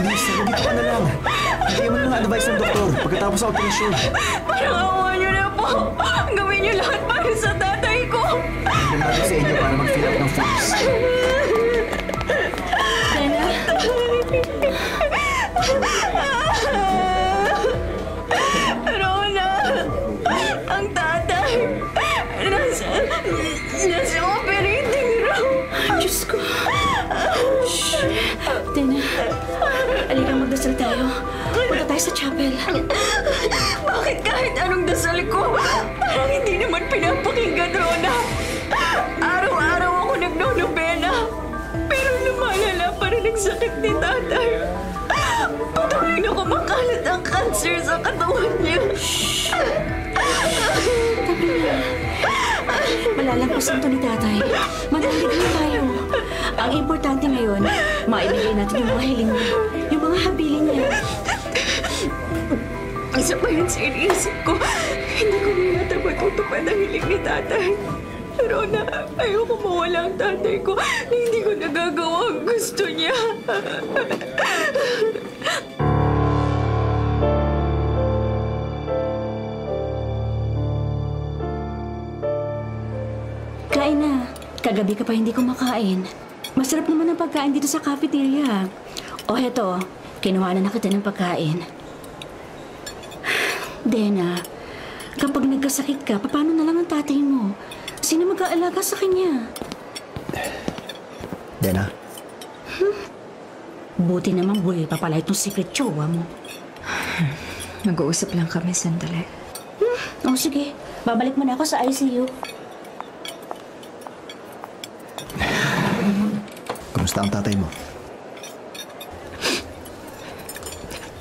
Please, nandito ka na lang. Bigyan mo ng advice ng doktor pagkatapos sa operasyon. Parang awa niyo na po. Gawin niyo lahat para sa tatay ko. Bigyan natin sa inyo para mag-fill up ng forms. Dena? Rona! Ang tatay! Nasa operating room! Diyos ko! Shh! Dena, halika magdasal tayo. Punta tayo sa chapel. Bakit kahit anong dasal ko, parang hindi naman pinapakinggan, Rona? Araw-araw ako nagno-nobena. Pero lumalala pa rin ang sakit ni tatay. Patuloy na kumakalat ang cancer sa katawan niya. Malalampasan to ni tatay. Manalig na tayo. Ang importante ngayon, maibigay natin yung mga hiling niya. Yung mga habilin niya. Isa pa yan sa iniisip ko. Hindi ko niyata matutupad ang hiling ni tatay. Rona, ayoko mawala ang tatay ko. Hindi ko nagagawa ang gusto niya. Kain na. Kagabi ka pa hindi kumakain. Masarap naman ang pagkain dito sa cafeteria. O heto, kinuha na kita ng pagkain. Dena, kapag nagkasakit ka, paano na lang ang tatay mo? Sino mag-aalaga sa kanya? Dena? Buti naman buhay pa pala itong secret chowa mo. Nag-uusap lang kami sandali. O sige, babalik mo na ako sa ICU. Kumusta ang tatay mo?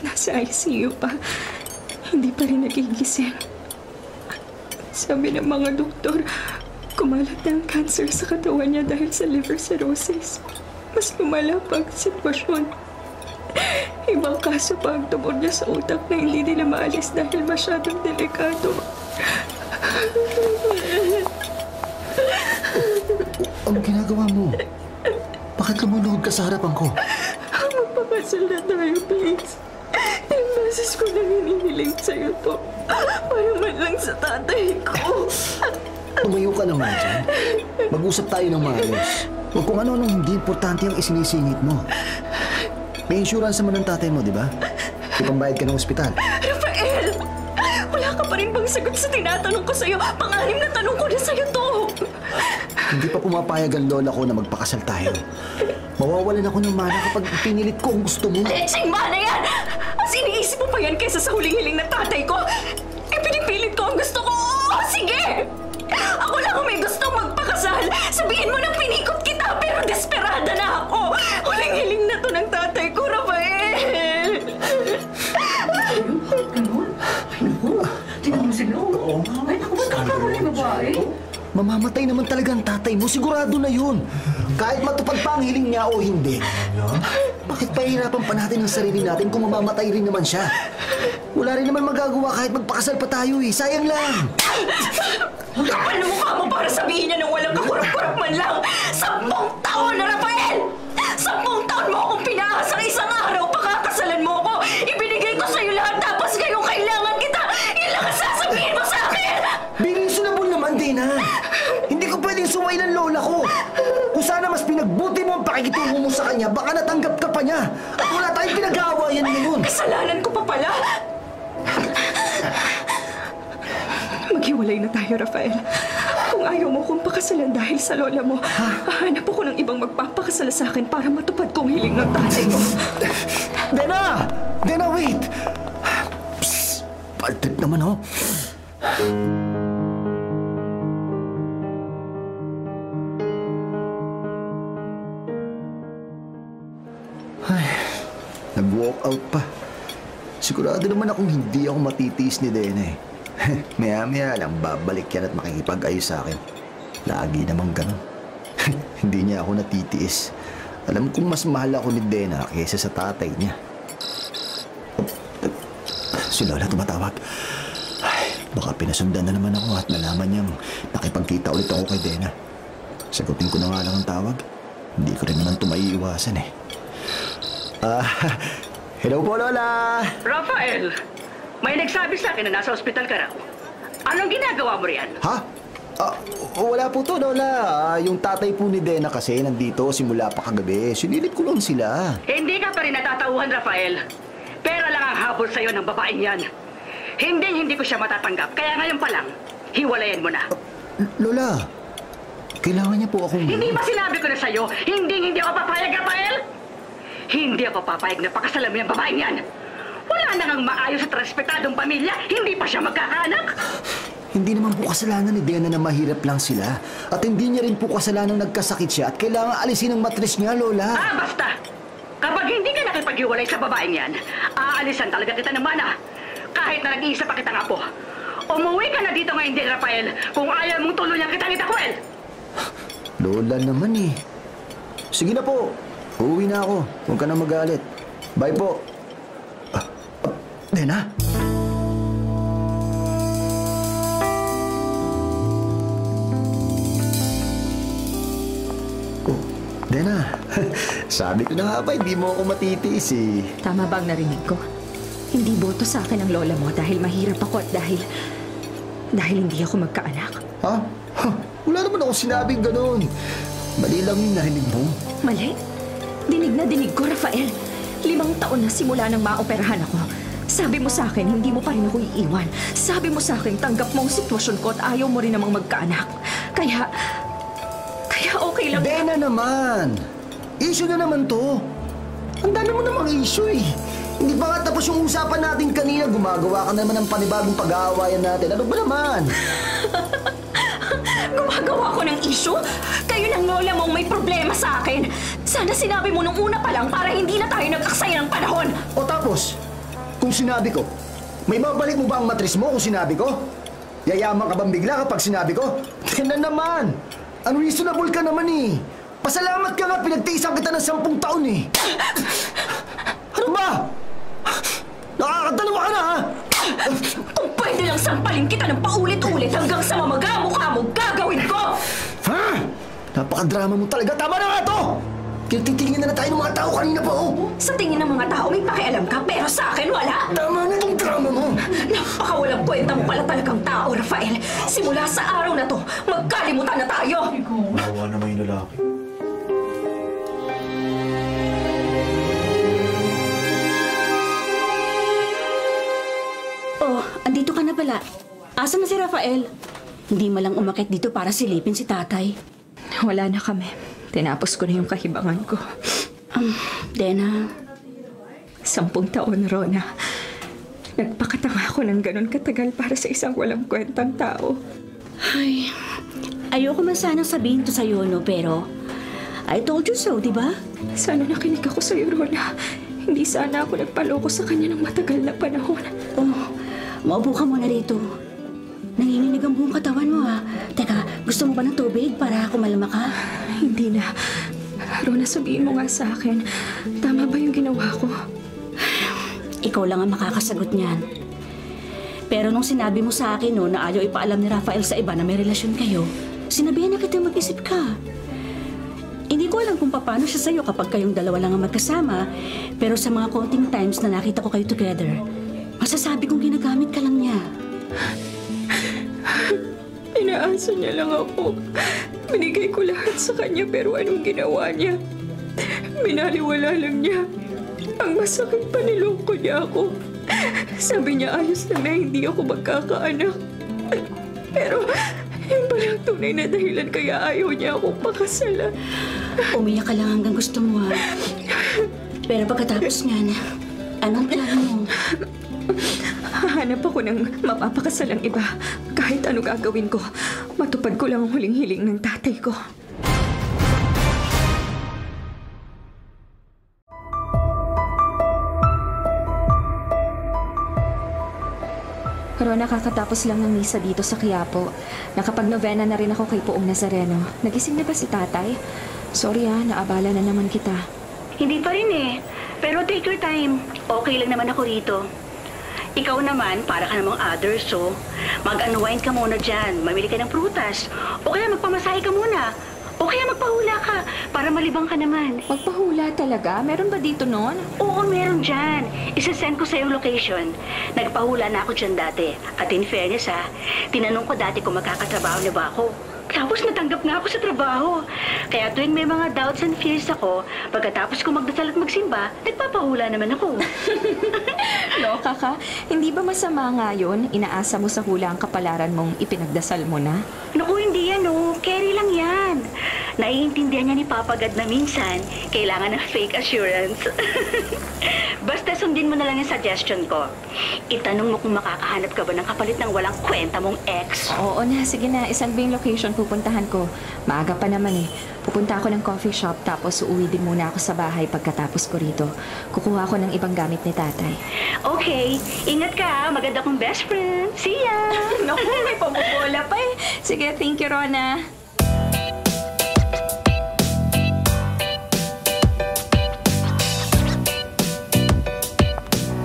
Nasa ICU pa. Hindi pa rin nagigising. Sabi ng mga doktor, kumalat na ang cancer sa katawan niya dahil sa liver cirrhosis. Mas lumala pa ang sitwasyon. Ibang kaso pa ang tumor niya sa utak na hindi nila maalis dahil masyadong delikado. Ang ginagawa mo? Bakit lumunood ka sa harapan ko? Magpapasal na tayo, please. Yung beses ko lang hinihiling sa'yo to. Para man lang sa tatay ko. Tumayo ka naman dyan. Mag-usap tayo ng maayos. Huwag kung ano-anong hindi importante ang isinisingit mo. May insurance naman ng tatay mo, di ba? Ipambayad ka ng ospital. Rafael! Wala ka pa rin bang sagot sa tinatanong ko sa'yo? Pang-anim na tanong ko na sa'yo to. Hindi pa pumapayag ang lola ko na magpakasal tayo. Mawawalan ako ng mana kapag pinilit ko ang gusto mo. Lecheng mana yan! As iniisip mo pa yan kaysa sa huling-hiling ng tatay ko? Pinipilit ko ang gusto ko. Oo, sige! Ako lang ang may gustong magpakasal. Sabihin mo na pinikot kita pero desperada na ako. Huling-hiling na to ng tatay ko, Rafael. Tingnan mo si Lolo. Ay, naku, ba't ang kama ni babae? Mamamatay naman talaga ang tatay mo. Sigurado na yun. Kahit matupad pa ang hiling niya o hindi. Bakit pahihirapan pa natin ang sarili natin kung mamamatay rin naman siya? Wala rin naman magagawa kahit magpakasal pa tayo eh. Sayang lang. Kapal na mukha mo para sabihin niya nang walang kakurap-kurap man lang. 10 taon na, Rafael! 10 taon mo akong pinaasang isang araw pakakasalan mo ako. Ibinigay ko sa'yo lahat tapos ngayong kailangan kita. Yan lang ang sasabihin mo sa akin! Be reasonable naman, Dena. Hindi ko pwedeng sumayin ang lola ko. Kung sana mas pinagbuti mo ang pakikitungo mo sa kanya, baka natanggap ka pa niya. At wala tayong pinag-aawayan ngayon. Kasalanan ko pa pala. Maghiwalay na tayo, Rafael. Kung ayaw mo kong pakasalan dahil sa lola mo, hahanap ako ng ibang magpapakasal sa akin para matupad kong hiling ng tatay ko. Dena! Dena, wait! Psst! Bad trip naman, oh. Ay, nag-walk out pa. Sigurado naman akong hindi ako matitiis ni Dena eh. Maya-maya lang babalik yan at makikipag-ayos sa akin. Lagi namang ganun. Hindi niya ako natitiis. Alam kong mas mahal ako ni Dena kaysa sa tatay niya. Si Lola tumatawag. Ay, baka pinasundan na naman ako at nalaman niyang nakipagkita ulit ako kay Dena. Sagutin ko na nga lang ang tawag. Hindi ko rin naman ito maiiwasan eh. Hello po, Lola! Rafael, may nagsabi sa akin na nasa ospital ka raw. Anong ginagawa mo riyan? Ha? Wala po to, Lola. Yung tatay po ni Dena kasi nandito simula pa kagabi. Sinilip ko lang sila. Hindi ka pa rin natatauhan, Rafael. Pera lang ang habol sa'yo ng babaeng yan. Hindi ko siya matatanggap. Kaya ngayon pa lang, hiwalayan mo na. Lola, kailangan niya po akong... Hindi ba sinabi ko na sa'yo, hindi ako papayag, Rafael? Hindi ako papayag na pakasalan mo yung babaeng yan. Wala na ngang maayos at respetadong pamilya, hindi pa siya magkakaanak. Hindi naman po kasalanan ni Dena na mahirap lang sila. At hindi niya rin po kasalanan nagkasakit siya at kailangan alisin ang matris niya, Lola. Basta! Kapag hindi ka nakipag-iwalay sa babaeng yan, aalisan talaga kita ng mana. Kahit na nag-iisa pa kitang apo. Umuwi ka na dito ngayon din, Rafael, kung ayaw mong tuluyan kitang itakwel. Lola naman eh. Sige na po. Uuwi na ako. Huwag ka na magalit. Bye po. Dena? Oh, Dena. Sabi ko na nga ba, hindi mo ako matitiis eh. Tama ba ang narinig ko? Hindi boto sa akin ang lola mo dahil mahirap ako at dahil hindi ako magkaanak. Ha? Wala naman ako sinabing ganun. Mali lang yung narinig mo. Mali? Dinig na dinig ko, Rafael. 5 taon na simula nang maoperahan ako. Sabi mo sa akin, hindi mo pa rin ako iiwan. Sabi mo sa akin, tanggap mo ang sitwasyon ko at ayaw mo rin namang magkaanak. Kaya okay lang. Dena naman! Issue na naman to. Ang dami mo namang issue eh. Hindi pa nga tapos yung usapan natin kanina, gumagawa ka naman ng panibagong pag-aawayan natin. Ano ba naman? Gumagawa ko ng issue? Kayo ng lola mong may problema sa akin. Sana sinabi mo nung una pa lang para hindi na tayo nag-aksaya ng panahon. O tapos, kung sinabi ko, may babalik mo ba ang matris mo kung sinabi ko? Yayaman ka bang bigla kapag sinabi ko? Tingnan naman! Unreasonable ka naman eh! Pasalamat ka nga, pinagtiisan kita ng 10 taon eh! Ano ba? Nakakadalawa ka na ha? Kung pwede lang sampalin kita ng paulit-ulit hanggang sa mamaga-mukha mo, gagawin ko! Ha? Napakadrama mo talaga. Tama na nga to! Titingin na tayo ng mga tao kanina pa, oh! Sa tingin ng mga tao, may pakialam ka, pero sa akin, wala! Tama na itong drama mo! Napakawalang kwenta mo pala talagang tao, Rafael. Simula sa araw na to, magkalimutan na tayo! Nawa naman yung lalaki. Oh, andito ka na pala. Asa na si Rafael? Hindi malang umakit dito para silipin si tatay. Wala na kami. Tinapos ko na yung kahibangan ko. Dena. 10 taon, Rona. Nagpakatanga ako ng ganun katagal para sa isang walang kwentang tao. Ay, ayoko man sanang sabihin to sa'yo, no, pero I told you so, di ba? Sana nakinig ako sa'yo, Rona. Hindi sana ako nagpaloko sa kanya ng matagal na panahon. Oh, maupo ka muna rito. Nanginginig ang buong katawan mo, ha? Teka, gusto mo ba ng tubig para kumalma ka? Hindi na. Rona, sabihin mo nga sa akin, tama ba yung ginawa ko? Ikaw lang ang makakasagot niyan. Pero nung sinabi mo sa akin no, na ayaw ipaalam ni Rafael sa iba na may relasyon kayo, sinabihan na kita mag-isip ka. Hindi ko alam kung paano siya sa'yo kapag kayong dalawa lang ang magkasama, pero sa mga konting times na nakita ko kayo together, masasabi kong ginagamit ka lang niya. Inaasa niya lang ako. Binigay ko lahat sa kanya pero anong ginawa niya? Binaliwala lang niya. Ang masakit pa niloko niya ako. Sabi niya ayos lang na hindi ako magkakaanak. Pero yun pala ang tunay na dahilan kaya ayaw niya akong pakasalan. Umiyak ka lang hanggang gusto mo, ha? Pero pagkatapos niyan, anong plano mo? Hahanap ako ng mapapakasalang iba. Kahit ano gagawin ko, matupad ko lang ang huling hiling ng tatay ko. Rona, kakatapos lang ng misa dito sa Quiapo. Nakapag-novena na rin ako kay Poong Nazareno. Nagising na ba si tatay? Sorry naabala na naman kita. Hindi pa rin eh. Pero take your time. Okay lang naman ako rito. Ikaw naman, para ka namang others, so mag-unwind ka muna dyan. Mamili ka ng prutas. O kaya magpamasahe ka muna. O kaya magpahula ka para malibang ka naman. Magpahula talaga? Meron ba dito nun? Oo, meron dyan. Isa-send ko sa yung location. Nagpahula na ako dyan dati. At in fairness tinanong ko dati kung magkakatrabaho na ba ako. Tapos natanggap na ako sa trabaho. Kaya tuwing may mga doubts and fears ako, pagkatapos ko magdasal at magsimba, nagpapahula naman ako. Loka ka? Hindi ba masama nga yun? Inaasa mo sa hula ang kapalaran mong ipinagdasal mo na? Naku, hindi yan Carry lang yan. Naiintindihan niya ni Papa God na minsan, kailangan ng fake assurance. Basta sundin mo na lang yung suggestion ko. Itanong mo kung makakahanap ka ba ng kapalit ng walang kwenta mong ex. Oo na, sige na. Isang ba yung location pupuntahan ko? Maaga pa naman Pupunta ako ng coffee shop tapos uuwi din muna ako sa bahay pagkatapos ko rito. Kukuha ko ng ibang gamit ni tatay. Okay, ingat ka. Maganda kong best friend. See ya! Naku, may pamubola pa Sige, thank you, Rona.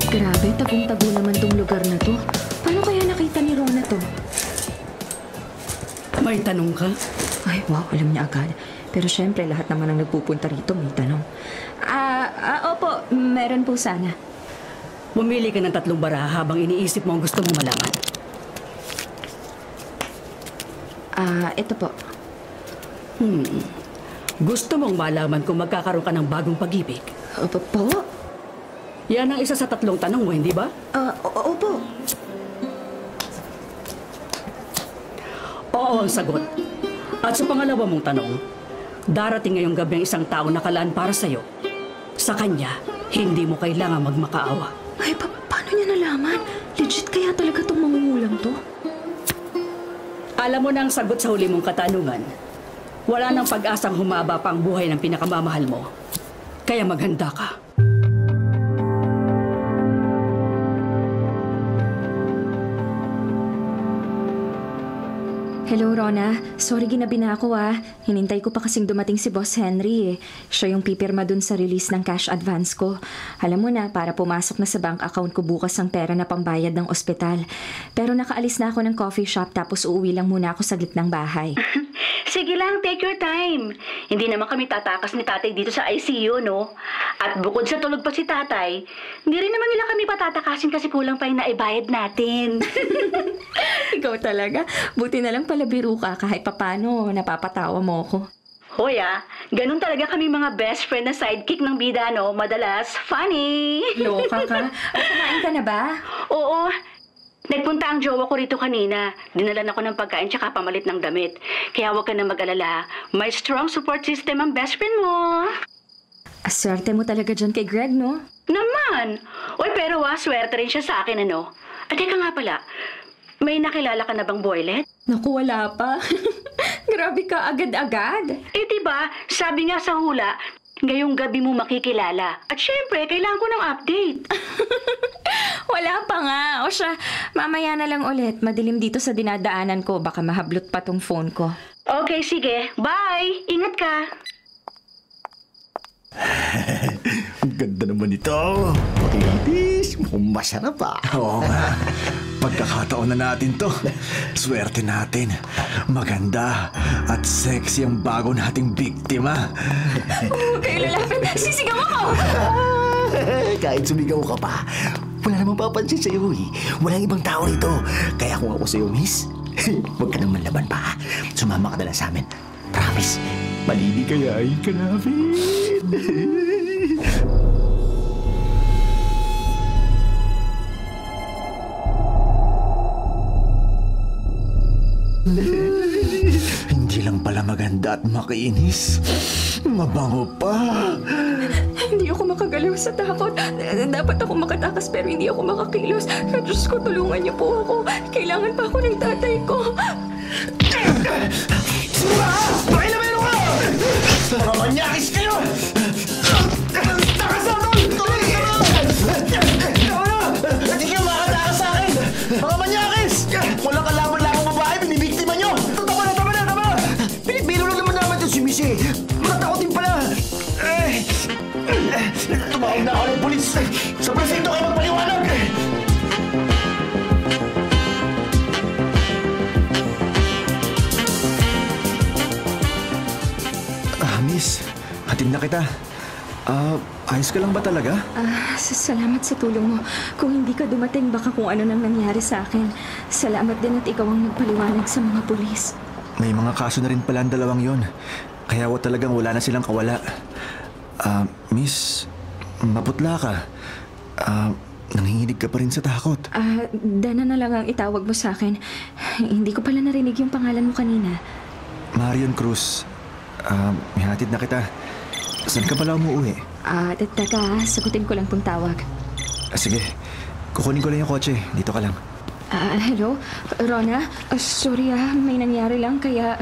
Grabe, tagong-tago naman tong lugar na to. Paano kaya nakita ni Rona to? May tanong ka? Ay, wow, alam niya agad. Pero syempre, lahat naman ang nagpupunta rito may tanong. Opo, meron po sana. Pumili ka ng 3 baraha habang iniisip mo ang gusto mong malaman. Ito po. Gusto mong malaman kung magkakaroon ka ng bagong pag-ibig? Opo po? Yan ang isa sa 3 tanong mo, hindi ba? Opo. Oo ang sagot. At sa pangalawa mong tanong, darating ngayong gabi ang isang tao na kalaan para sa'yo. Sa kanya, hindi mo kailangan magmakaawa. Ay, paano niya nalaman? Legit kaya talaga itong mangungulang to? Alam mo na ang sagot sa huli mong katanungan. Wala nang pag-asang humaba pa ang buhay ng pinakamamahal mo. Kaya maghanda ka. Hello, Rona. Sorry ginabi na ako Hinintay ko pa kasing dumating si Boss Henry Siya yung pipirma dun sa release ng cash advance ko. Alam mo na, para pumasok na sa bank account ko bukas ang pera na pambayad ng ospital. Pero nakaalis na ako ng coffee shop tapos uuwi lang muna ako saglit ng bahay. Sige lang, take your time. Hindi naman kami tatakas ni tatay dito sa ICU, no? At bukod sa tulog pa si tatay, hindi rin naman nila kami patatakasin kasi kulang pa yung naibayad natin. Ikaw talaga. Buti na lang pala biro ka kahit papano napapatawa mo ko. Hoy ganun talaga kami mga best friend na sidekick ng bida, no? Madalas, funny. Loka ka. Kumain ka na ba? Oo. Nagpunta ang jowa ko rito kanina. Dinalan ako ng pagkain tsaka pamalit ng damit. Kaya huwag ka na mag-alala. May strong support system ang best friend mo. Aswerte mo talaga dyan kay Greg, no? Naman! Uy, pero swerte rin siya sa akin, ano? At teka nga pala, may nakilala ka na bang boylet? Naku, wala pa. Grabe ka, agad-agad. Diba, sabi nga sa hula, ngayong gabi mo makikilala. At syempre, kailangan ko ng update. Wala pa nga. O siya, mamaya na lang ulit. Madilim dito sa dinadaanan ko. Baka mahablot pa tong phone ko. Okay, sige. Bye! Ingat ka! Ang ganda naman ito. Pakigatis, mukhang masarap Oo nga. Pagkakataon na natin to. Swerte natin. Maganda at sexy ang bago nating biktima. Kayo lalapit. Sisigaw ako! Kahit sumigaw ka pa, wala namang papansin sa'yo Walang ibang tao rito. Kaya kung ako sa'yo, miss, huwag ka nang manlaban pa. Sumama ka na lang sa amin. Promise, maliligayahin ka namin. Hindi lang pala maganda at makinis. Mabango pa. Hindi ako makagalaw sa takot. Dapat ako makatakas pero hindi ako makakilos. Diyos ko, tulungan niyo po ako. Kailangan pa ako ng tatay ko. Pakilamero ka! Mga manyakis kayo! Takas na doon! Hindi kayo makatakas sa akin! Mga manyakis! Walang kalaban-labang babae, binibiktima nyo! Tama na! Pinipilo lang naman naman ito si Missy. Matakotin pala! Tumawag na ako ng polis! Sa presinto kayo magpaliwanag! na kita. Ayos ka lang ba talaga? Salamat sa tulong mo. Kung hindi ka dumating, baka kung ano nang nangyari sa akin. Salamat din at ikaw ang nagpaliwanag sa mga pulis. May mga kaso na rin pala ang dalawang yon. Kaya talagang wala na silang kawala. Miss, maputla ka. Nanginginig ka pa rin sa takot. Dana na lang ang itawag mo sa akin. Hindi ko pala narinig yung pangalan mo kanina. Marion Cruz. May hatid na kita. Saan ka pala umuwi? Teka, sagutin ko lang tong tawag. Sige, kukunin ko lang yung kotse. Dito ka lang. Hello? Rona? Sorry may nangyari lang kaya...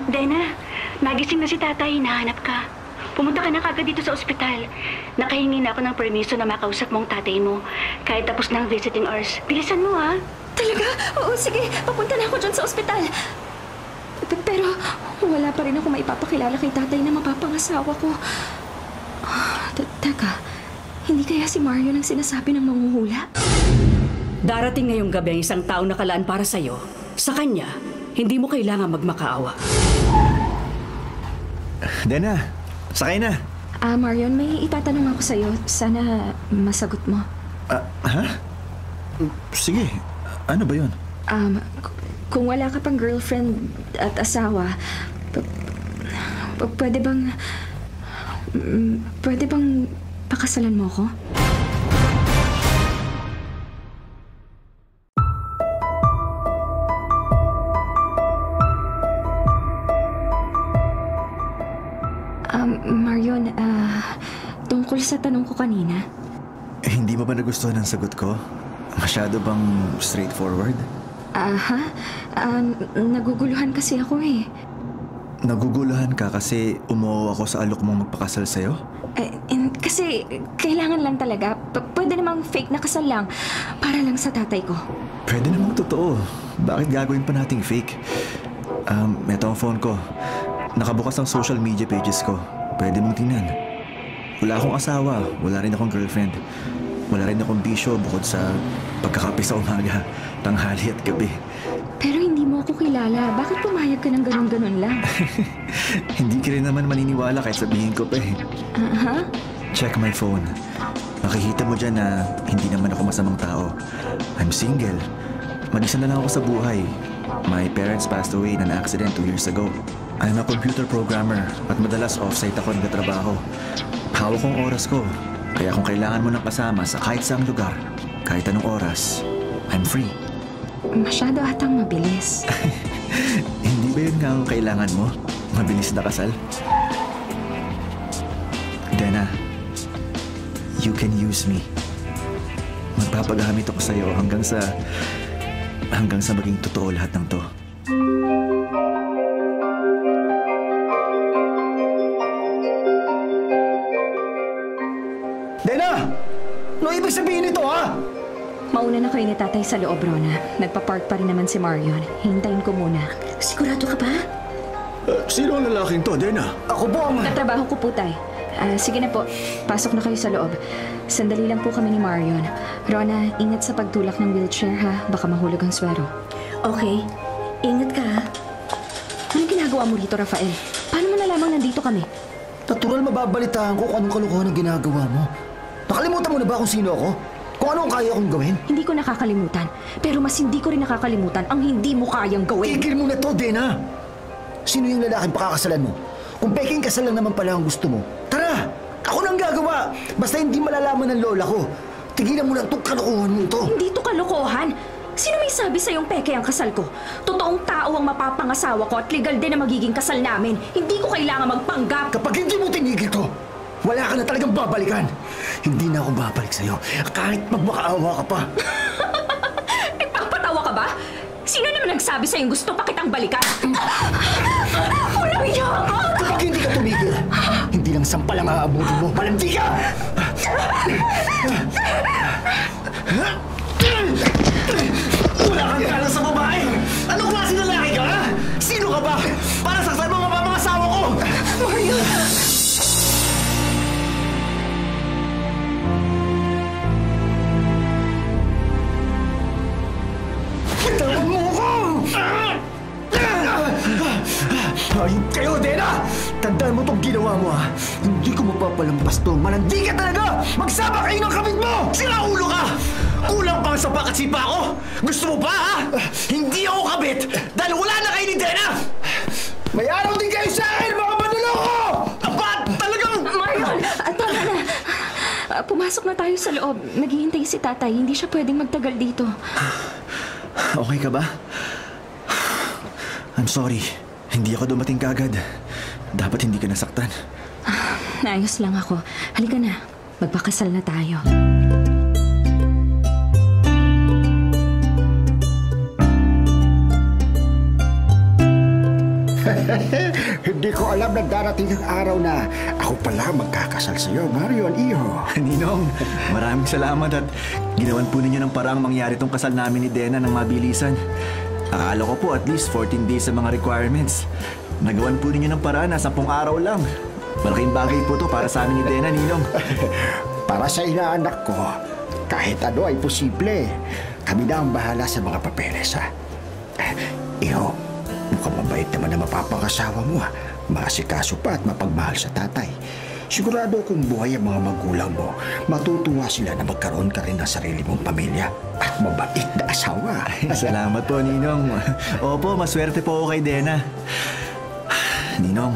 Dena, nagising na si tatay. Hinahanap ka. Pumunta ka na kagad dito sa ospital. Nakahingi na ako ng permiso na makausap mong tatay mo. Kahit tapos na ang visiting hours. Bilisan mo, ha? Talaga? Oo, sige. Papunta na ako dyan sa ospital. Pero wala pa rin ako maipapakilala kay tatay na mapapangasawa ko. Teka, hindi kaya si Mario nang sinasabi ng manghuhula? Darating ngayong gabi ang isang taong nakalaan para sa'yo. Sa kanya, hindi mo kailangan magmakaawa. Dana, sakay na. Marion, may itatanong ako sa'yo. Sana masagot mo. Ha? Sige, ano ba yun? Kung wala ka pang girlfriend at asawa, pwede bang pakasalan mo ko? Marion, tungkol sa tanong ko kanina. Hindi mo ba nagustuhan ang sagot ko? Masyado bang straightforward? Naguguluhan kasi ako eh. Naguguluhan ka kasi umuo ako sa alok mong magpakasal sa'yo? Kasi kailangan lang talaga. Pwede namang fake na kasal lang. Para lang sa tatay ko. Pwede namang totoo. Bakit gagawin pa nating fake? Eto ang phone ko. Nakabukas ang social media pages ko. Pwede mong tingnan. Wala akong asawa. Wala rin akong girlfriend. Wala rin akong bisyo bukod sa pagkakape sa umaga, tanghali at gabi. Pero hindi mo ako kilala. Bakit pumayag ka ng ganun-ganun lang? Hindi ka rin naman maniniwala kahit sabihin ko pa eh. Check my phone. Makikita mo dyan na hindi naman ako masamang tao. I'm single. Mag-isa na lang ako sa buhay. My parents passed away in an accident 2 years ago. I'm a computer programmer at madalas off-site ako nagtatrabaho. Hawak kong oras ko. Kaya kung kailangan mo ng kasama sa kahit saang lugar, kahit anong oras, I'm free. Masyado atang mabilis. Hindi ba yun nga ang kailangan mo? Mabilis na kasal? Dana, you can use me. Magpapagamit ako sa'yo hanggang sa maging totoo lahat ng to. Dana! Ano ibig sabihin nito, ha? Mauna na kayo ni tatay sa loob, Rona. Nagpa-park pa rin naman si Marion. Hintayin ko muna. Sigurado ka ba? Sino ang lalaking to, Dana? Ako po ang... Katrabaho ko po, tay. Sige na po. Pasok na kayo sa loob. Sandali lang po kami ni Marion. Rona, ingat sa pagtulak ng wheelchair, ha? Baka mahulog ang swero. Okay. Ingat ka, ha? Anong ginagawa mo rito, Rafael? Paano mo nalamang nandito kami? Natural mababalitaan ko kung anong kalokohan ang ginagawa mo. Nakalimutan mo na ba kung sino ako? Kung ano ang kaya kong gawin? Hindi ko nakakalimutan. Pero mas hindi ko rin nakakalimutan ang hindi mo kayang gawin. Tigil mo na to, Dana! Sino yung lalaking pakakasalan mo? Kung peking kasal lang naman pala ang gusto mo, tara! Ako nang gagawa! Basta hindi malalaman ng lola ko. Tigilan mo na itong kalokohan mo ito. Hindi to kalokohan. Sino may sabi sa'yong peke ang kasal ko? Totoong tao ang mapapangasawa ko at legal din na magiging kasal namin. Hindi ko kailangan magpanggap. Kapag hindi mo tinigil to, wala ka na talagang babalikan. Hindi na ako babalik sa'yo kahit magmakaawa ka pa. Nagpapatawa ka ba? Sino naman nagsabi sa'yong gusto pa kitang balikan? Walang iya ka! Kapag hindi ka tumigil, hindi lang sampal ang aabutin mo. Malandi ka! Wala kang kala sa babae! Anong klase lalaki ka, ha? Sino ka ba? Para saktan mo ang mapapangasawa ko! Mario! Tawan mo ko! Ayun kayo, Dena! Tandaan mo itong ginawa mo, ha? Hindi ko mapapalampas to. Malandi ka talaga! Magsama kayo ng kabit mo! Sira ulo ka! Kulang pang sa pakatsipa ko! Gusto mo pa, ha? Hindi ako kabit dahil wala na kayo ni Dena! May araw din kayo sa akin, mga manuloko! Aba, talagang... Marion! Tama na! Pumasok na tayo sa loob. Naghihintay si tatay. Hindi siya pwedeng magtagal dito. Okay ka ba? I'm sorry. Hindi ako dumating kagad. Dapat hindi ka nasaktan. Naayos lang ako. Halika na. Magpakasal na tayo. Hindi ko alam na darating ang araw na ako pala magkakasal sa'yo, Marion, iho. Ninong, maraming salamat at ginawan po ninyo ng paraang mangyari tong kasal namin ni Dena ng mabilisan. Akala ko po at least 14 days sa mga requirements. Nagawan po ninyo ng paraan na 10 araw lang. Malaking bagay po to para sa amin ni Dena, Ninong. Para sa inaanak ko, kahit ano ay posible. Kami na ang bahala sa mga papeles, ha? Iho, mukhang mabait naman na mapapangasawa mo, ha? Maasikaso pa at mapagmahal sa tatay. Sigurado kung buhay ang mga magulang mo, matutuwa sila na magkaroon ka rin ng sarili mong pamilya at mabait na asawa. Salamat po, Ninong. Opo, maswerte po ako kay Dena. Ninong,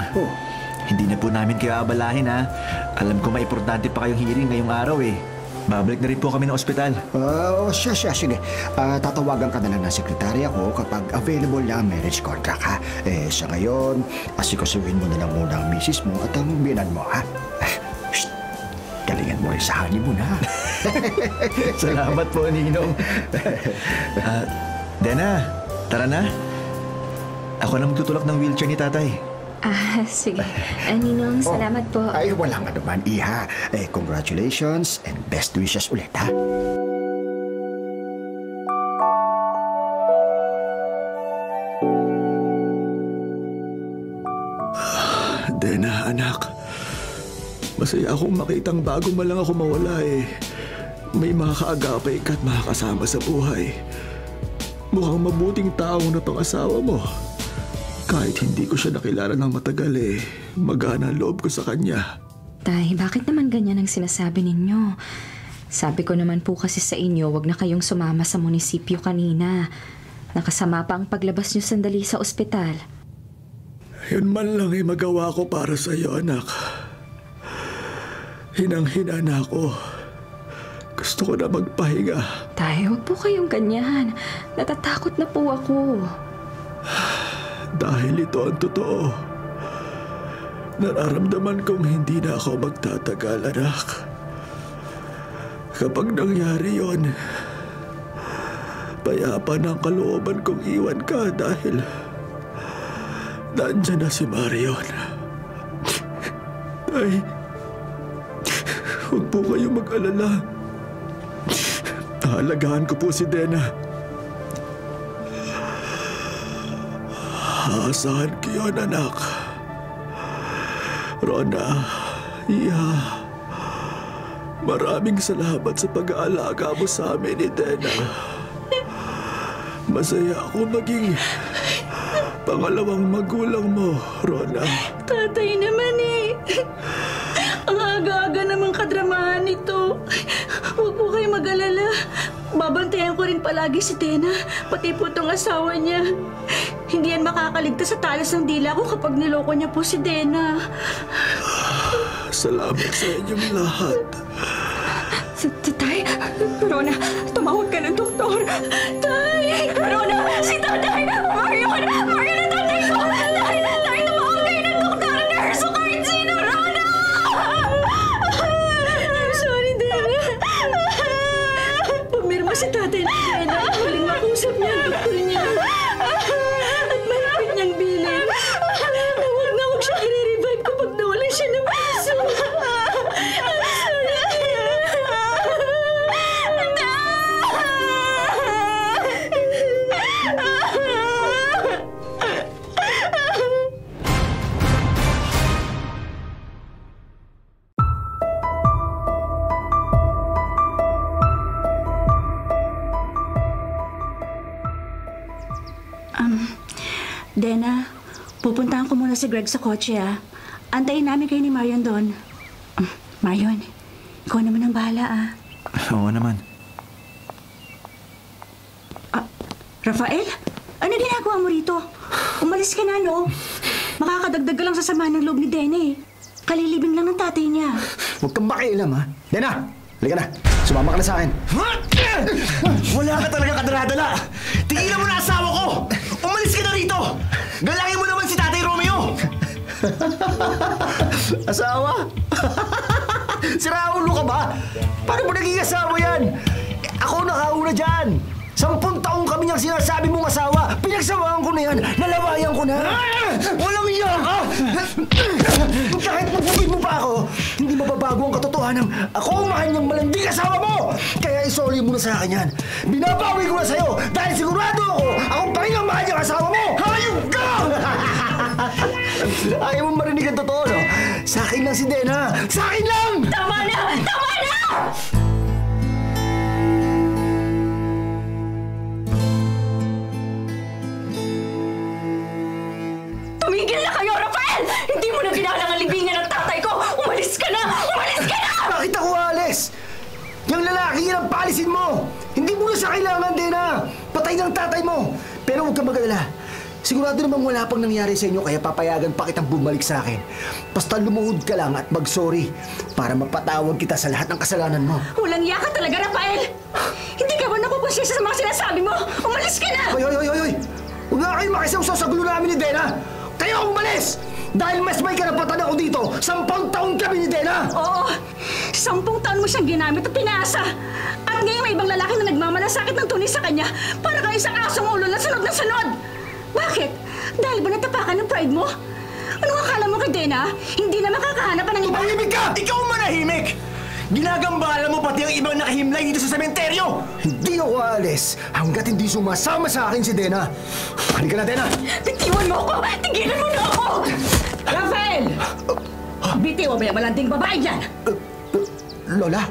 hindi na po namin kayo abalahin, ha? Alam ko maimportante pa kayong hearing ngayong araw, eh. Babalik na rin po kami ng ospital. Siya. Sige. Tatawagan ka na lang ng sekretarya ko kapag available na ang marriage contract, ha? Sa ngayon, asikasuhin mo na lang muna ang misis mo at ang binan mo, ha? Shh! Galingan mo rin sa honeymoon, ha? Salamat po, Ninong. Dena, tara na. Ako na magtutulak ng wheelchair ni tatay. Sige. Ninong, salamat po. Ay, walang anuman, iha. Congratulations and best wishes ulit, ha? Dena, anak. Masaya akong makitang bago man lang ako mawala, eh. May mga kaagapay ka at makakasama sa buhay. Mukhang mabuting tao na tong asawa mo. Kahit hindi ko siya nakilala ng matagal, eh, magana ang loob ko sa kanya. Tay, bakit naman ganyan ang sinasabi ninyo? Sabi ko naman po kasi sa inyo, wag na kayong sumama sa munisipyo kanina. Nakasama pa ang paglabas niyo sandali sa ospital. Yun man lang ay magawa ko para sa iyo, anak. Hinang-hina na ako. Gusto ko na magpahinga. Tay, wag po kayong ganyan. Natatakot na po ako. Dahil ito ang totoo. Nararamdaman kong hindi na ako magtatagal, anak. Kapag nangyari yon, payapa na ang kalooban kong iwan ka dahil nandyan na si Marion. Tay, huwag po kayong mag-alala. Halagaan ko po si Dena. Aasahan ko yun, anak. Rona, Iha, maraming salamat sa pag-aalaga mo sa amin ni Dena. Masaya ako maging pangalawang magulang mo, Rona. Tatay naman, eh. Ang aga-aga namang kadramahan nito. Huwag po kayo mag-alala. Babantayan ko rin palagi si Dena, pati po itong asawa niya. Hindi yan makakaligtas sa talas ng dila ko kapag niloko niya po si Dena. Salamat sa inyong lahat. Tay, Rona, tumawag ka ng doktor. Tay! Rona! Si Tatay! Marion! Marion ang tatay ko! Tay! Tumawag kayo ng doktor, nurse o kahit sino! Rona! I'm sorry, Dena. Pumirma si Tatay ng Dena. Huling makusap niya ang doktor niya. At mahigpit niyang bilang. Huwag siya i-revive kapag nawalan siya ng puso. I'm sorry, Dena, pupuntahan ko muna si Greg sa kotse, ah. Antayin namin kayo ni Marion doon. Marion, ikaw naman ang bahala, ah. Oo naman. Rafael, ano ginagawa mo rito? Umalis ka na, no? Makakadagdag ka lang sa sama ng loob ni Dene. Kalilibing lang ng tatay niya. Huwag kang makialam, ha? Dena, halika na. Sumama ka na sa akin. Wala ka talaga kadala-dala! Tigilan mo na asawa ko! Umalis ka na rito! Galangin mo naman si Tatay Romeo! Asawa? Sira ulo ka ba? Paano mo naging asawa yan? Ako nakauna dyan! 10 taong kami niyang sinasabi mong asawa! Pinagsawaan ko na yan! Nalawayan ko na! Walang iya ka! Kahit magpupit mo pa ako, hindi mababago ang katotohanan. Ako ang mahal niyang malanding asawa mo! Kaya isoli mo na sa akin yan. Binabawi ko na sa'yo dahil sigurado ako pa rin ang mahal niyang asawa mo! Hayop ka! Ayaw mo marinig ang totoo, no? Sa akin lang si Dena! Sa akin lang! Tama na! Tama na! Tumigil na kayo, Rafael! Hindi mo na kailangan ang libingan ng tatay ko! Umalis ka na! Umalis ka na! Bakit ako alis? Yung lalaki yan ang paalisin mo! Hindi mo na siya kailangan, Dena! Patay ng tatay mo! Pero huwag kang mag-alala. Sigurado namang wala pang nangyari sa inyo kaya papayagan pa kitang bumalik sa akin. Basta lumuhod ka lang at mag-sorry para mapatawad kita sa lahat ng kasalanan mo. Walang iya ka talaga, Rafael! Hindi ka ba nakukonsensya sa mga sinasabi mo? Umalis ka na! Hoy! Huwag nga kayo makisawsaw sa gulo namin ni Dena! Kayo umalis! Dahil mas may karapatan ako dito! 10 taon kami ni Dena! Oo! 10 taon mo siyang ginamit at pinasa! At ngayon may ibang lalaki na nagmamalasakit ng tunis sa kanya para kang isang asong ulo na sunod na sunod! Bakit? Dahil ba natapakan ng pride mo? Anong akala mo kay Dena? Hindi na makakahanap pa ng iba? Tumahimik ka! Ikaw manahimik! Ginagambala mo pati ang ibang nakahimlay dito sa sementeryo! Hindi ako aalis hanggat hindi sumasama sa akin si Dena. Halika na, Dena! Bitiwan mo ako! Tigilan mo na ako! Rafael! Bitiw mo ba yung malanding babae dyan? Lola?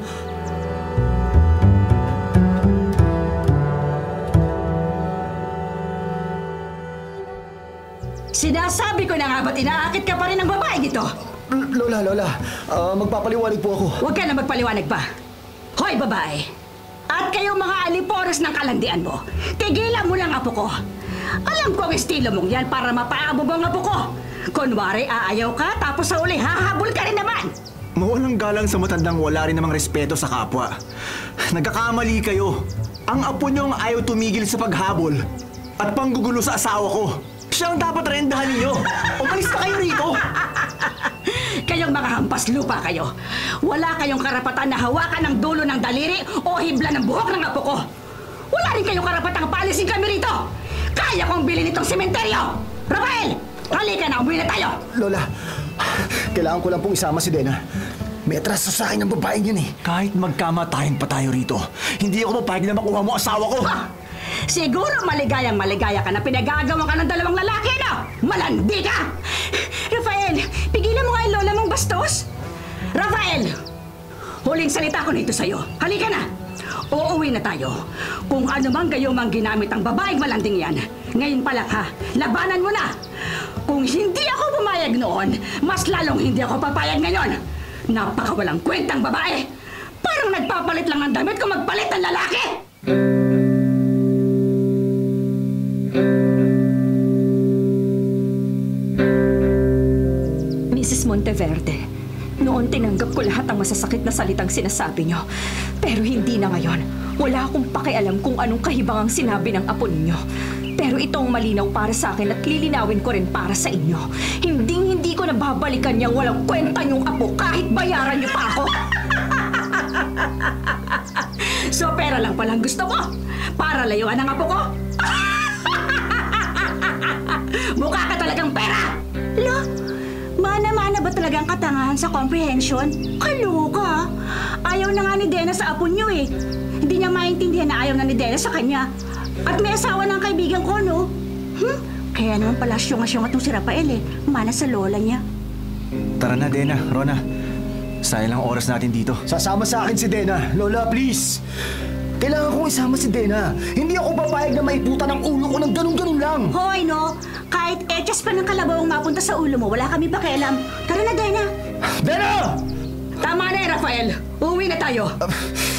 Sinasabi ko na nga ba't inaakit ka pa rin ng babae dito? Lola, magpapaliwanag po ako. Huwag ka na magpaliwanag pa. Hoy, babae! At kayong mga aliporos ng kalandian mo, tigilan mo lang apo ko. Alam ko ang estilo mong yan para mapaabog ang apo ko. Kunwari, aayaw ka, tapos sa uli, hahabol ka rin naman. Mawalang galang sa matandang wala rin namang respeto sa kapwa. Nagkakamali kayo. Ang apo niyong ayaw tumigil sa paghabol at panggugulo sa asawa ko. Siya ang dapat rendahan ninyo. Umalis na kayo rito. Kayong mga hampas lupa kayo. Wala kayong karapatan na hawakan ng dulo ng daliri o hibla ng buhok ng apo ko. Wala rin kayong karapatang paalisin kami rito. Kaya kong bilhin itong sementeryo. Rafael, halika na, umuwi na tayo. Lola, kailangan ko lang pong isama si Dena. May atraso sa akin ng babaeng yun eh. Kahit magkamatayan pa tayo rito, hindi ako papayag na makuha mo asawa ko. Siguro maligayang-maligaya ka na pinagagawa ka ng dalawang lalaki, no? Malandi ka! Rafael, pigilan mo nga yung lola mong bastos. Rafael, huling salita ko nito sa'yo. Halika na! Uuwi na tayo. Kung ano mang gayo mang ginamit ang babaeng malanding yan, ngayon pa lang ha, labanan mo na! Kung hindi ako pumayag noon, mas lalong hindi ako papayag ngayon. Napakawalang kwentang babae! Parang nagpapalit lang ng damit kung magpalit ng lalaki! Mrs. Monteverde, noon tinanggap ko lahat ng masasakit na salitang sinasabi niyo. Pero hindi na ngayon. Wala akong pakialam kung anong kahibangang sinabi ng apo ninyo. Pero itong malinaw para sa akin at lilinawin ko rin para sa inyo. Hindi ko nababalikan niyang walang kwenta niyong apo kahit bayaran niyo pa ako. So pera lang palang gusto mo? Para layuan ang apo ko? Mukha ka talagang pera! Lo, mana-mana ba talagang katangahan sa comprehension? Kaloka! Ayaw na nga ni Dena sa apo niyo eh. Hindi niya maintindihan na ayaw na ni Dena sa kanya. At may asawa ng kaibigan ko, no? Kaya naman pala syunga-syunga itong si Rafael eh. Mana sa lola niya. Tara na, Dena, Rona. Sayang lang oras natin dito. Sasama sa akin si Dena. Lola, please! Kailangan kong isama si Dena. Hindi ako papayag na maiputan ang ulo ko ng ganun-ganun lang. Hoy, no? Kahit etyas pa ng kalabaw ang mapunta sa ulo mo, wala kami pakialam. Tara na, Dena! Dena! Tama na, Rafael. Uuwi na tayo.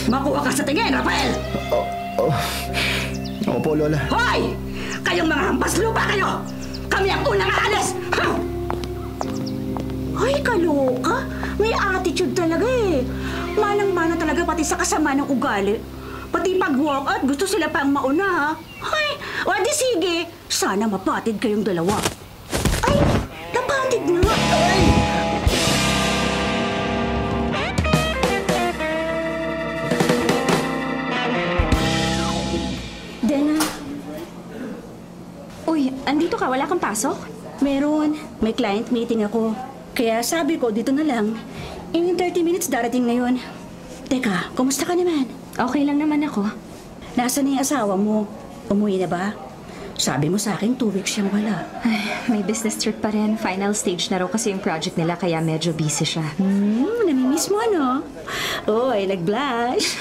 Makuha ka sa tingin, Rafael. Opo, Lola. Hoy! Kayong mga hampas lupa kayo! Kami ang unang aalis! Hoy, kaloka! May attitude talaga eh. Manang-mana talaga pati sa kasama ng ugali. Pati pag-walk out, gusto sila pang mauna ha. Ay, o di sige. Sana mapatid kayong dalawa. Ay, napatid na. Ay! Dena. Uy, andito ka? Wala kang pasok? Meron. May client meeting ako. Kaya sabi ko, dito na lang. In 30 minutes darating na yun. Teka, kumusta ka naman? Okay lang naman ako. Nasaan na yung asawa mo? Umuwi na ba? Sabi mo sa akin, 2 weeks siyang wala. Ay, may business trip pa rin. Final stage na raw kasi yung project nila kaya medyo busy siya. Namimiss mo ano? Oy, nag-blush.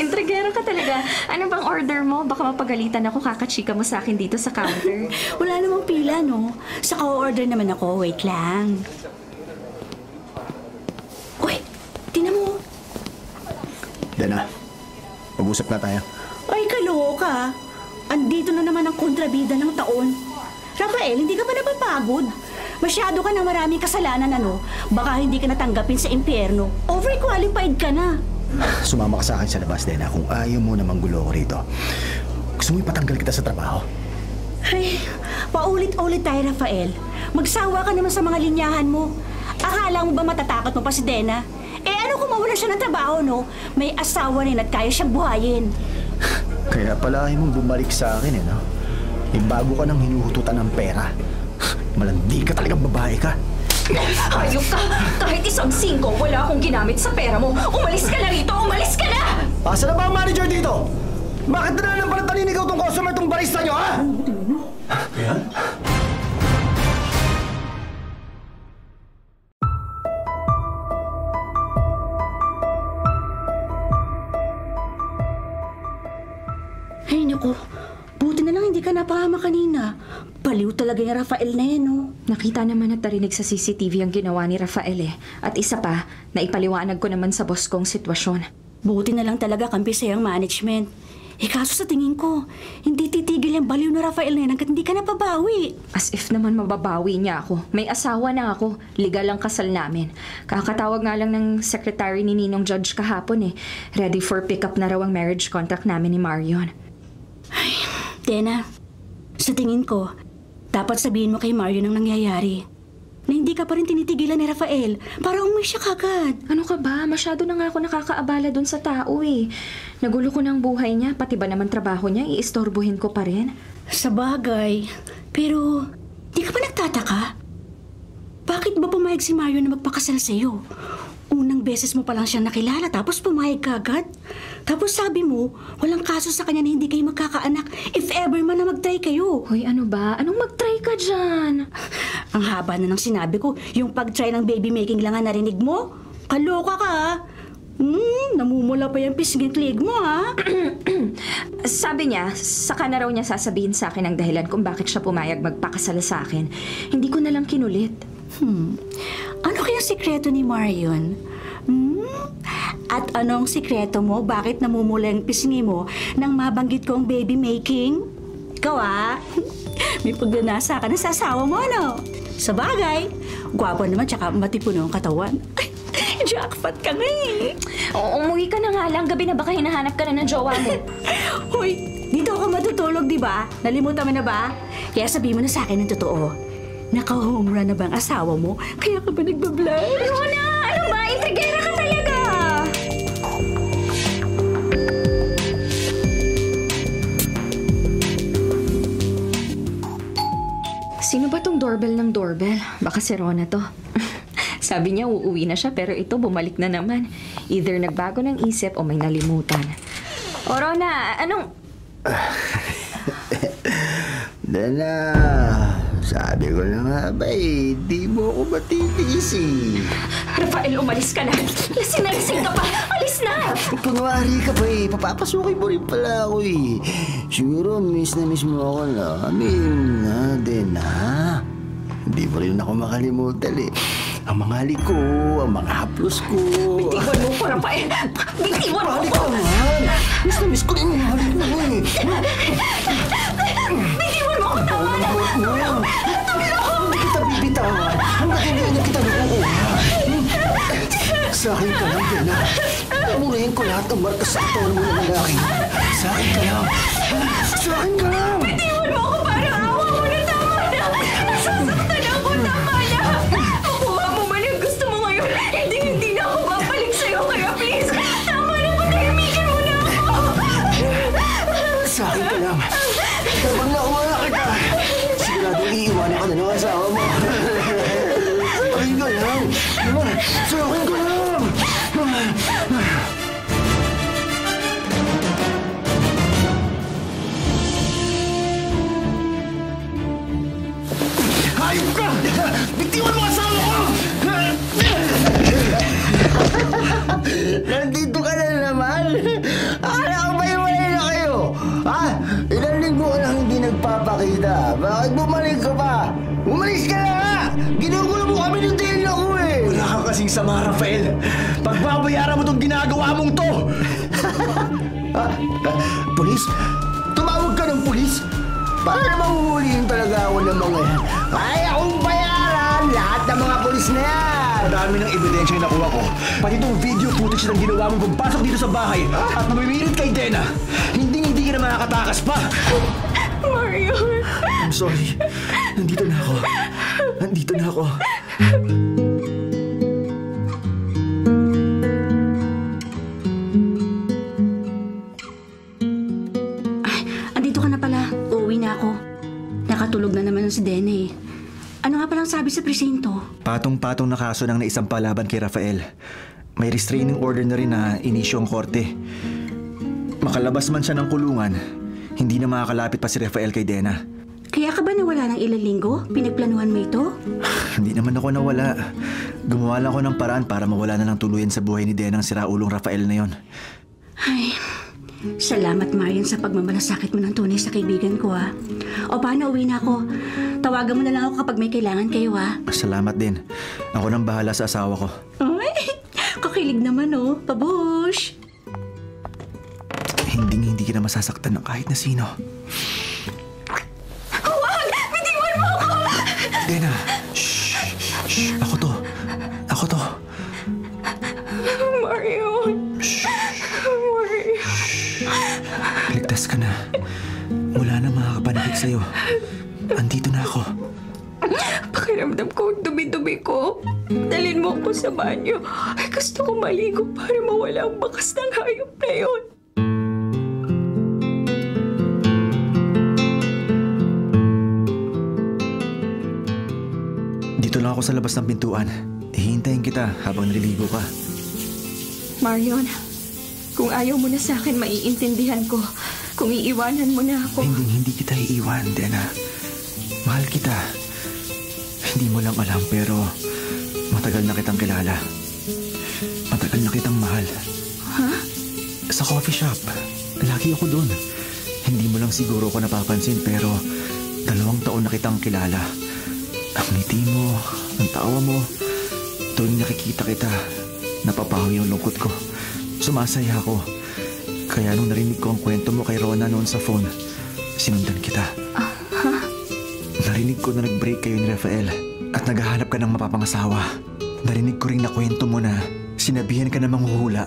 Intrigero ka talaga. Ano bang order mo? Baka mapagalitan ako kakachika mo sa akin dito sa counter. Wala namang pila, no? Sa ka-order naman ako. Wait lang. Uy, tingnan mo. Dena, mag-usap na tayo. Ay, kaloka. Andito na naman ang kontrabida ng taon. Rafael, hindi ka ba napapagod? Masyado ka na maraming kasalanan, ano? Baka hindi ka natanggapin sa impyerno. Overqualified ka na. Sumama ka sa akin sa labas, Dena, kung ayaw mo na manggulo ko rito. Gusto mo ipatanggal kita sa trabaho? Ay, paulit-ulit tayo, Rafael. Magsawa ka naman sa mga linyahan mo. Akala mo ba matatakot mo pa si Dena? Eh ano kung mawala siya ng trabaho, no? May asawa rin at kaya siyang buhayin. Kaya pala ayaw mong bumalik sa akin, no? Eh, bago ka nang hinuhututan ng pera. Malandi ka talagang babae ka. Hayop ka! Kahit isang singko, wala akong ginamit sa pera mo. Umalis ka na rito! Umalis ka na! Asa na ba ang manager dito? Bakit na naman pala taninigaw tong customer tong barista nyo, ha? Yan? Ay, naku. Buti na lang hindi ka napahama kanina. Baliw talaga yung Rafael na yan, no? Nakita naman at narinig sa CCTV ang ginawa ni Rafael eh. At isa pa, naipaliwanag ko naman sa boss kong sitwasyon. Buti na lang talaga kampi sa'yo ang management. Eh kaso sa tingin ko, hindi titigil yung baliw na Rafael na yan hanggat hindi ka napabawi. As if naman mababawi niya ako. May asawa na ako. Legal ang kasal namin. Kakatawag nga lang ng secretary ni Ninong Judge kahapon eh. Ready for pick-up na raw ang marriage contract namin ni Marion. Ay, Dena, sa tingin ko, dapat sabihin mo kay Mario nang nangyayari. Na hindi ka pa rin tinitigilan ni Rafael para umuwi siya kagad. Ano ka ba? Masyado na nga ako nakakaabala dun sa tao eh. Nagulo ko ng buhay niya, pati ba naman trabaho niya, iistorbohin ko pa rin. Sa bagay. Pero, di ka ba nagtataka? Bakit ba pumayag si Mario na magpakasal sa'yo? Unang beses mo pa lang siya nakilala tapos pumayag ka agad. Tapos sabi mo, walang kaso sa kanya na hindi kayo magkakaanak if ever man na mag-try kayo. Hoy, ano ba? Anong mag-try ka dyan? Ang haba na ng sinabi ko, yung pag-try ng baby making lang ang narinig mo? Kaloka ka ha? Namumula pa yung pisnging klig mo ha? Sabi niya, saka na raw niya sasabihin sa akin ang dahilan kung bakit siya pumayag magpakasal sa akin. Hindi ko na lang kinulit. Ano kayang sikreto ni Marion? At anong sikreto mo? Bakit namumula yung pisngi mo nang mabanggit ko ang baby making? Ikaw may pagnanasa ka na sa asawa mo, ano? Sa bagay, gwapo naman tsaka matipuno ang katawan. Jackpot ka nga eh. Umuwi ka na nga lang. Gabi na baka hinahanap ka na ng jowa mo. Hoy, dito ako matutulog, di ba? Nalimutan mo na ba? Kaya sabihin mo na sa akin ng totoo. Naka-home run na ba ang asawa mo? Kaya ka ba nagbablush? Luna! Ano ba? Intrigera ka talaga! Sino ba tong doorbell ng doorbell? Baka si Rona to. Sabi niya uuwi na siya pero ito bumalik na naman. Either nagbago ng isip o may nalimutan. O Rona, anong... Dena, Sabi ko na nga ba di mo ako matitiis eh. Rafael, umalis ka na. Lasing ka pa. Alis na! Kunwari ka pa papapasukin mo rin pala ako eh. Siguro miss na miss mo ako namin din ha. Hindi mo rin ako makalimutan eh. Ang mga halik ko, ang mga haplos ko. Bitiwan mo ko, Rafael! Bitiwan mo ko! Miss na miss ko rin yung halik mo eh. Bitiwan mo ko! Tama na! Tulong! Hindi kita bibitawan. Hanggang hindi kita nakukuha. Sa akin ka lang, Dena. Mulayin ko lahat ng marka sa katawan mo na lalaki. Sa akin ka lang. Sa akin ka lang. Bitiwan mo ko! Parang awa mo na! Tama na! Nasasaktan ako! Tama na! Makuha mo man yung gusto mo ngayon. Hindi na ako babalik sa'yo. Kaya please, tama na! Patahimikin mo na ako! Sa akin ka lang. Kapag nakuha kita, sigurado iiwanan ka na ng asawa mo. Sa akin ka lang. Sa akin ka lang. Hayop ka! Bitiwan mo asawa ko! Nandito ka na naman. Akala ko ba iwalay na kayo? Ha? Ilang linggo ka nang hindi nagpapakita. Bakit bumalik ka pa? Umalis ka na nga! Ginugulo mo kami ng tila ko eh! Wala ka kasing sama, Rafael. Pagbabayaran mo tong ginagawa mong to! Pulis? Tumawag ka ng pulis? Para namang huhulihin talaga ako ng mga yan. Kaya kong bayaran lahat ng mga pulis na yan! Madami ng ebidensya yung nakuha ko. Pati itong video footage ng ginawa mong pagpasok dito sa bahay at mamimirit kay Dena. Hindi ka na makakatakas pa! Mario! I'm sorry. Nandito na ako. Andito ka na pala. Uuwi na ako. Nakatulog na naman si Dene. Ano nga palang sabi sa presinto? Patong-patong na kaso ng naisampa laban kay Rafael. May restraining order na rin na inisyo ang korte. Makalabas man siya ng kulungan, hindi na makakalapit pa si Rafael kay Dena. Kaya ka ba nawala ng ilang linggo? Pinagplanuhan mo ito? Hindi naman ako nawala. Gumawa lang ako ng paraan para mawala na ng tuluyan sa buhay ni Dena ang siraulong Rafael na yon. Ay, salamat Marian sa pagmamalasakit mo ng tunay sa kaibigan ko ha. O paano, uwi na ako. Tawagan mo na lang ako kapag may kailangan kayo ha. Salamat din. Ako nang bahala sa asawa ko. Ay, kakilig naman oh. Pabush! Hindi kita masasaktan ng kahit na sino. Huwag! Bitiwan mo ako! Dena! Shh! Ako to. Mario! Mario! Ligtas ka na. Wala na makakapanakit sa'yo. Andito na ako. Pakiramdam ko, dumi-dumi ko. Dalhin mo ako sa banyo. Ay, gusto ko maligo para mawala ang bakas ng hayop na yun. Dito lang ako sa labas ng pintuan. Hihintayin kita habang naliligo ka. Marion, kung ayaw mo na sa akin, maiintindihan ko. Kung iiwanan mo na ako. Hindi kita iiwan, Dena. Mahal kita. Hindi mo lang alam pero matagal na kitang kilala. Matagal na kitang mahal. Ha? Sa coffee shop. Lagi ako doon. Hindi mo lang siguro ko napapansin pero 2 taon na kitang kilala. Ang ngiti mo, ang tawa mo. Tuwing nakikita kita, napapawi yung lungkot ko. Sumasaya ako. Kaya nung narinig ko ang kwento mo kay Rona noon sa phone, sinundan kita. Narinig ko na nag-break kayo ni Rafael at naghahanap ka ng mapapangasawa. Narinig ko rin na kwento mo na sinabihan ka na manghuhula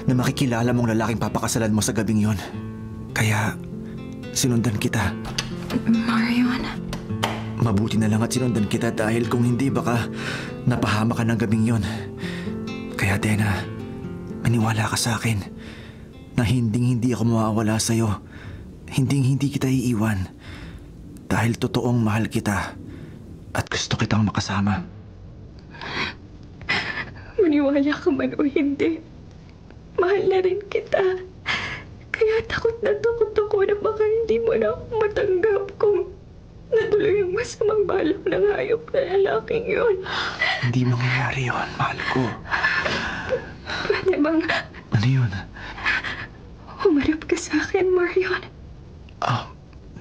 na makikilala mong lalaking papakasalan mo sa gabing yon. Kaya sinundan kita. Marion. Mabuti na lang at sinundan kita dahil kung hindi baka napahama ka ng gabing yon. Kaya Dena, maniwala ka sa akin na hindi ako mawawala sa'yo. Hindi kita iiwan. Dahil totoong mahal kita at gusto kitang makasama. Maniwala ka man o hindi, mahal na rin kita. Kaya takot na takot ako na baka hindi mo na ako matanggap kung nadulungan ituloy ang masamang balak ng hayop na lalaking yun. Hindi mangyayari yun, mahal ko. Pwede bang Ano yun? humarap ka sa akin, Marion?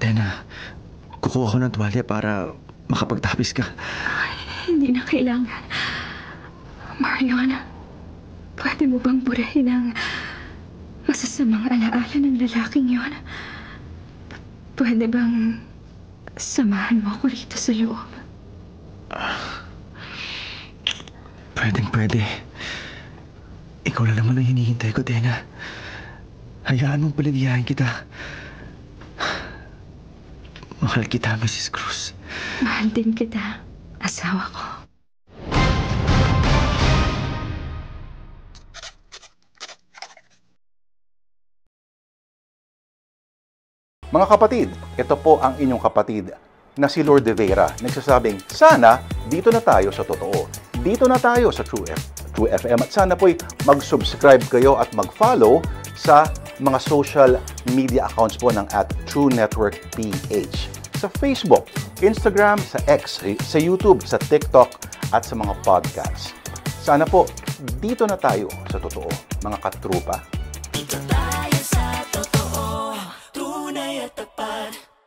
Dena, kukuha ko ng tuwalya para makapagtapis ka. Hindi na kailangan. Marion, pwede mo bang burahin ang masasamang alaala ng lalaking yun? Pwede bang samahan mo ako rito sa loob? Pwede. Ikaw lang naman ang hinihintay ko, Dena. Hayaan mong paligayahin kita. Mahal kita, Mrs. Cruz. Mahal din kita, asawa ko. Mga kapatid, ito po ang inyong kapatid na si Lord De Vera, nagsasabing, sana dito na tayo sa totoo. Dito na tayo sa True FM. At sana po'y mag-subscribe kayo at mag-follow sa mga social media accounts po ng @TrueNetworkPH. Sa Facebook, Instagram, sa X, sa YouTube, sa TikTok, at sa mga podcasts. Sana po, dito na tayo sa totoo, mga katrupa. Dito tayo sa totoo, tunay at tapat.